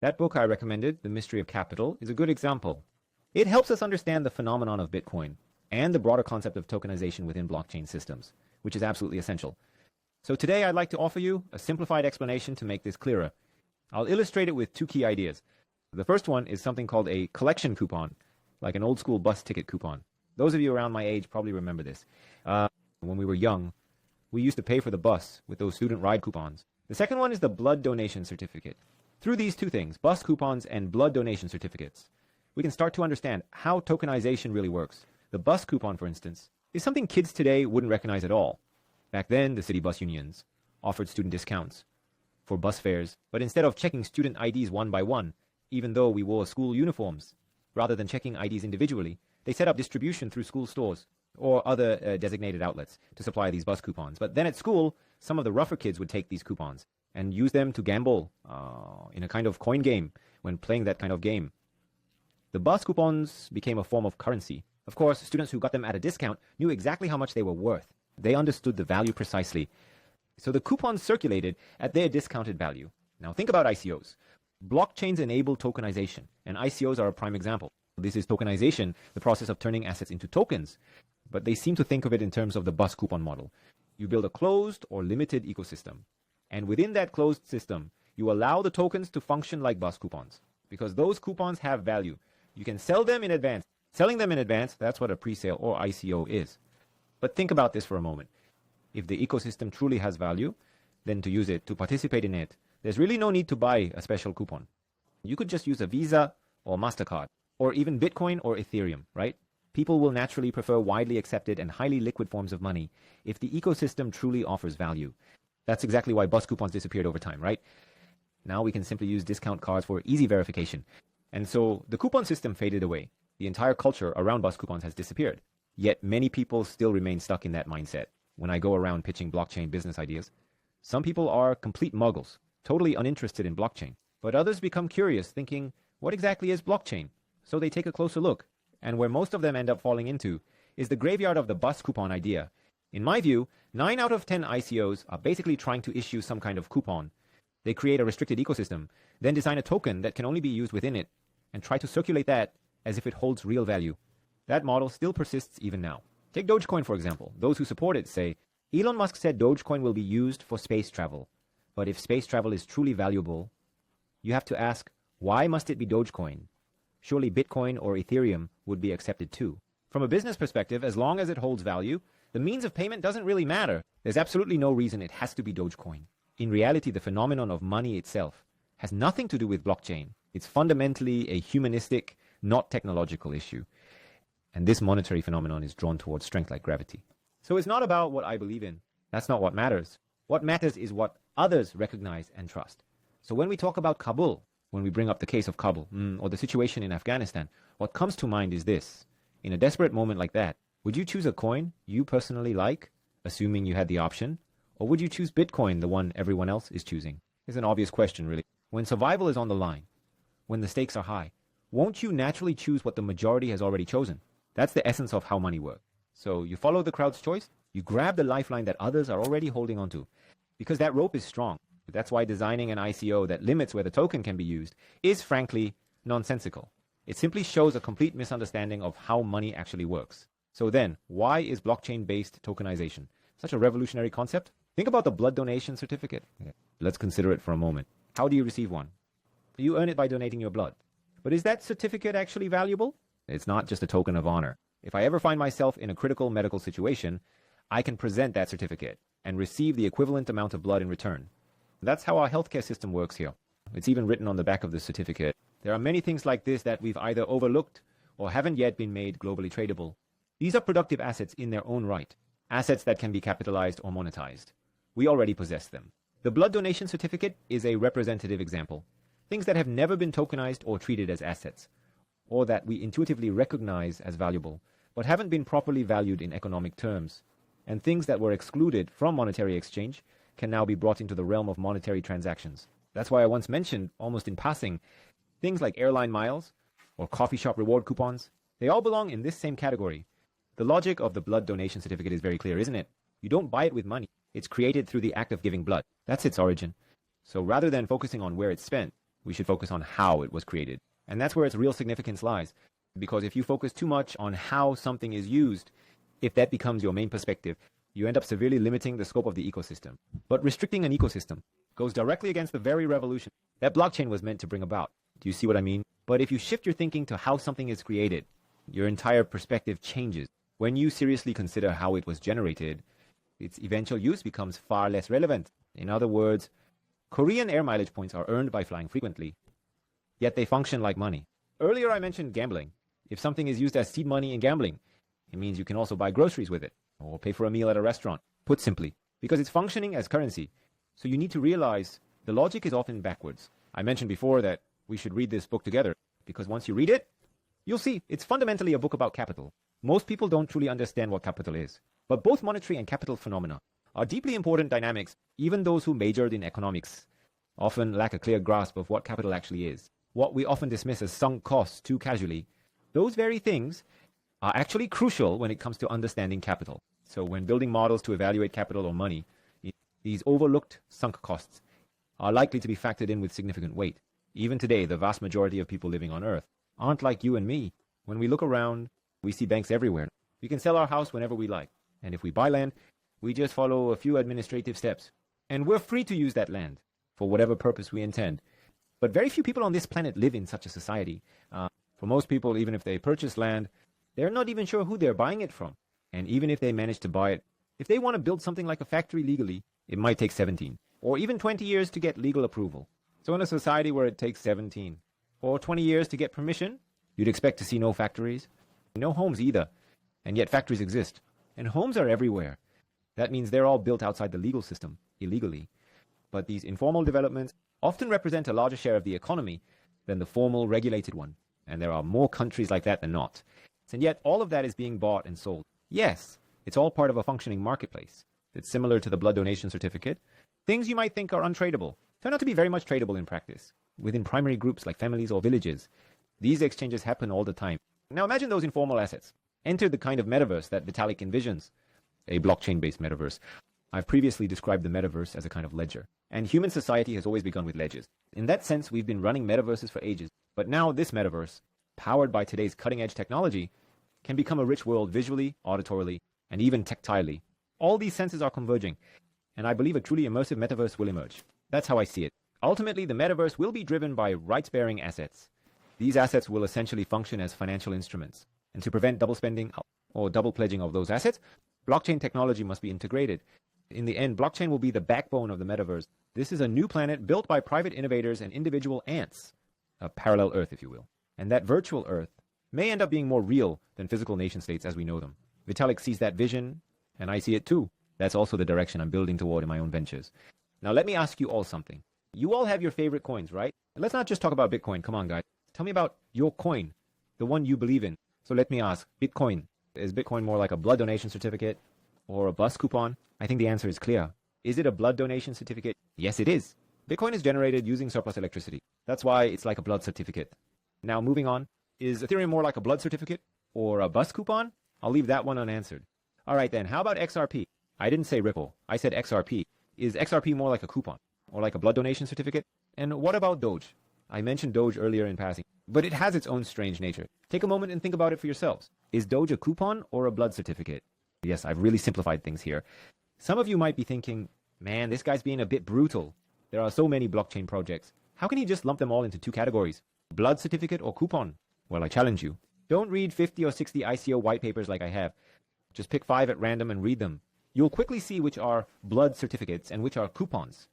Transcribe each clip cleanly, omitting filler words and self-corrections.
That book I recommended, The Mystery of Capital, is a good example. It helps us understand the phenomenon of Bitcoin and the broader concept of tokenization within blockchain systems, which is absolutely essential. So today I'd like to offer you a simplified explanation to make this clearer. I'll illustrate it with two key ideas. The first one is something called a collection coupon, like an old school bus ticket coupon. Those of you around my age probably remember this. When we were young, we used to pay for the bus with those student ride coupons. The second one is the blood donation certificate. Through these two things, bus coupons and blood donation certificates, we can start to understand how tokenization really works. The bus coupon, for instance, is something kids today wouldn't recognize at all. Back then, the city bus unions offered student discounts for bus fares, but instead of checking student IDs one by one, even though we wore school uniforms, rather than checking IDs individually, they set up distribution through school stores or other designated outlets to supply these bus coupons. But then at school, some of the rougher kids would take these coupons and use them to gamble in a kind of coin game when playing that kind of game. The bus coupons became a form of currency. Of course, students who got them at a discount knew exactly how much they were worth. They understood the value precisely. So the coupons circulated at their discounted value. Now think about ICOs. Blockchains enable tokenization, and ICOs are a prime example. This is tokenization, the process of turning assets into tokens. But they seem to think of it in terms of the bus coupon model. You build a closed or limited ecosystem. And within that closed system, you allow the tokens to function like bus coupons. Because those coupons have value. You can sell them in advance. Selling them in advance, that's what a pre-sale or ICO is. But think about this for a moment. If the ecosystem truly has value, then to use it, to participate in it, there's really no need to buy a special coupon. You could just use a Visa or MasterCard, or even Bitcoin or Ethereum, right? People will naturally prefer widely accepted and highly liquid forms of money if the ecosystem truly offers value. That's exactly why bus coupons disappeared over time, right? Now we can simply use discount cards for easy verification. And so the coupon system faded away. The entire culture around bus coupons has disappeared. Yet many people still remain stuck in that mindset. When I go around pitching blockchain business ideas, some people are complete muggles, totally uninterested in blockchain. But others become curious, thinking, what exactly is blockchain? So they take a closer look. And where most of them end up falling into is the graveyard of the bus coupon idea. In my view, 9 out of 10 ICOs are basically trying to issue some kind of coupon. They create a restricted ecosystem, then design a token that can only be used within it, and try to circulate that as if it holds real value. That model still persists even now. Take Dogecoin, for example. Those who support it say, Elon Musk said Dogecoin will be used for space travel. But if space travel is truly valuable, you have to ask, why must it be Dogecoin? Surely Bitcoin or Ethereum would be accepted too. From a business perspective, as long as it holds value, the means of payment doesn't really matter. There's absolutely no reason it has to be Dogecoin. In reality, the phenomenon of money itself has nothing to do with blockchain. It's fundamentally a humanistic, not technological issue. And this monetary phenomenon is drawn towards strength like gravity. So it's not about what I believe in. That's not what matters. What matters is what others recognize and trust. So when we talk about Kabul, when we bring up the case of Kabul, or the situation in Afghanistan, what comes to mind is this. In a desperate moment like that, would you choose a coin you personally like, assuming you had the option? Or would you choose Bitcoin, the one everyone else is choosing? It's an obvious question, really. When survival is on the line, when the stakes are high, won't you naturally choose what the majority has already chosen? That's the essence of how money works. So you follow the crowd's choice, you grab the lifeline that others are already holding onto, because that rope is strong. That's why designing an ICO that limits where the token can be used is frankly nonsensical. It simply shows a complete misunderstanding of how money actually works. So then, why is blockchain-based tokenization such a revolutionary concept? Think about the blood donation certificate. Let's consider it for a moment. How do you receive one? You earn it by donating your blood. But is that certificate actually valuable? It's not just a token of honor. If I ever find myself in a critical medical situation, I can present that certificate and receive the equivalent amount of blood in return. That's how our healthcare system works here. It's even written on the back of the certificate. There are many things like this that we've either overlooked or haven't yet been made globally tradable. These are productive assets in their own right, assets that can be capitalized or monetized. We already possess them. The blood donation certificate is a representative example. Things that have never been tokenized or treated as assets, or that we intuitively recognize as valuable, but haven't been properly valued in economic terms. And things that were excluded from monetary exchange can now be brought into the realm of monetary transactions. That's why I once mentioned, almost in passing, things like airline miles or coffee shop reward coupons. They all belong in this same category. The logic of the blood donation certificate is very clear, isn't it? You don't buy it with money. It's created through the act of giving blood. That's its origin. So rather than focusing on where it's spent, We should focus on how it was created. And that's where its real significance lies. Because if you focus too much on how something is used, if that becomes your main perspective, you end up severely limiting the scope of the ecosystem. But restricting an ecosystem goes directly against the very revolution that blockchain was meant to bring about. Do you see what I mean? But if you shift your thinking to how something is created, your entire perspective changes. When you seriously consider how it was generated, its eventual use becomes far less relevant. In other words, Korean air mileage points are earned by flying frequently, yet they function like money. Earlier I mentioned gambling. If something is used as seed money in gambling, it means you can also buy groceries with it, or pay for a meal at a restaurant, put simply, because it's functioning as currency. So you need to realize the logic is often backwards. I mentioned before that we should read this book together, because once you read it, you'll see it's fundamentally a book about capital. Most people don't truly understand what capital is, but both monetary and capital phenomena are deeply important dynamics. Even those who majored in economics often lack a clear grasp of what capital actually is. What we often dismiss as sunk costs too casually, those very things are actually crucial when it comes to understanding capital. So when building models to evaluate capital or money, these overlooked sunk costs are likely to be factored in with significant weight. Even today, the vast majority of people living on Earth aren't like you and me. When we look around, we see banks everywhere. We can sell our house whenever we like. And if we buy land, we just follow a few administrative steps. And we're free to use that land for whatever purpose we intend. But very few people on this planet live in such a society. For most people, even if they purchase land, they're not even sure who they're buying it from. And even if they manage to buy it, if they want to build something like a factory legally, it might take 17 or even 20 years to get legal approval. So in a society where it takes 17 or 20 years to get permission, you'd expect to see no factories, no homes either. And yet factories exist. And homes are everywhere. That means they're all built outside the legal system, illegally. But these informal developments often represent a larger share of the economy than the formal, regulated one. And there are more countries like that than not. And yet all of that is being bought and sold. Yes, it's all part of a functioning marketplace. It's similar to the blood donation certificate. Things you might think are untradeable turn out to be very much tradable in practice. Within primary groups like families or villages, these exchanges happen all the time. Now imagine those informal assets enter the kind of metaverse that Vitalik envisions, a blockchain-based metaverse. I've previously described the metaverse as a kind of ledger, and human society has always begun with ledgers. In that sense, we've been running metaverses for ages, but now this metaverse, powered by today's cutting-edge technology, can become a rich world visually, auditorily, and even tactilely. All these senses are converging, and I believe a truly immersive metaverse will emerge. That's how I see it. Ultimately, the metaverse will be driven by rights-bearing assets. These assets will essentially function as financial instruments. And to prevent double spending or double pledging of those assets, blockchain technology must be integrated. In the end, blockchain will be the backbone of the metaverse. This is a new planet built by private innovators and individual ants, a parallel Earth, if you will. And that virtual Earth may end up being more real than physical nation-states as we know them. Vitalik sees that vision, and I see it too. That's also the direction I'm building toward in my own ventures. Now let me ask you all something. You all have your favorite coins, right? And let's not just talk about Bitcoin. Come on, guys. Tell me about your coin, the one you believe in. So let me ask, Bitcoin. Is Bitcoin more like a blood donation certificate or a bus coupon? I think the answer is clear. Is it a blood donation certificate? Yes, it is. Bitcoin is generated using surplus electricity. That's why it's like a blood certificate. Now, moving on. Is Ethereum more like a blood certificate or a bus coupon? I'll leave that one unanswered. All right, then. How about XRP? I didn't say Ripple. I said XRP. Is XRP more like a coupon or like a blood donation certificate? And what about Doge? I mentioned Doge earlier in passing, but it has its own strange nature. Take a moment and think about it for yourselves. Is Doge a coupon or a blood certificate? Yes, I've really simplified things here. Some of you might be thinking, man, this guy's being a bit brutal. There are so many blockchain projects. How can he just lump them all into two categories? Blood certificate or coupon? Well, I challenge you. Don't read 50 or 60 ICO white papers like I have. Just pick 5 at random and read them. You'll quickly see which are blood certificates and which are coupons.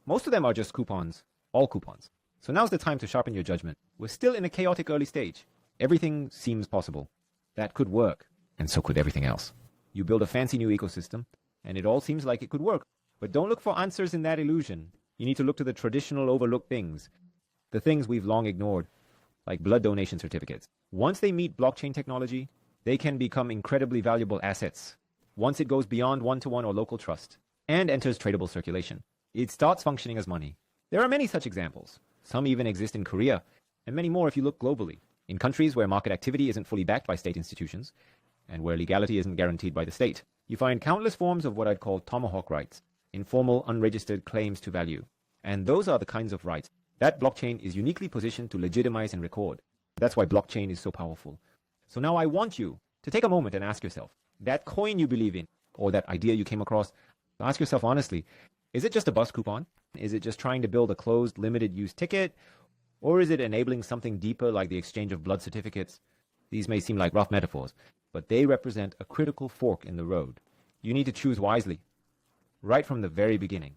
Most of them are just coupons, all coupons. So now's the time to sharpen your judgment. We're still in a chaotic early stage. Everything seems possible. That could work, and so could everything else. You build a fancy new ecosystem, and it all seems like it could work. But don't look for answers in that illusion. You need to look to the traditional overlooked things, the things we've long ignored, like blood donation certificates. Once they meet blockchain technology, they can become incredibly valuable assets. Once it goes beyond one-to-one or local trust and enters tradable circulation, it starts functioning as money. There are many such examples. Some even exist in Korea, and many more if you look globally. In countries where market activity isn't fully backed by state institutions, and where legality isn't guaranteed by the state, you find countless forms of what I'd call tomahawk rights, informal, unregistered claims to value. And those are the kinds of rights That blockchain is uniquely positioned to legitimize and record. That's why blockchain is so powerful. So now I want you to take a moment and ask yourself, that coin you believe in, or that idea you came across, ask yourself honestly, is it just a bus coupon? Is it just trying to build a closed, limited use ticket? Or is it enabling something deeper like the exchange of blood certificates? These may seem like rough metaphors, but they represent a critical fork in the road. You need to choose wisely, right from the very beginning.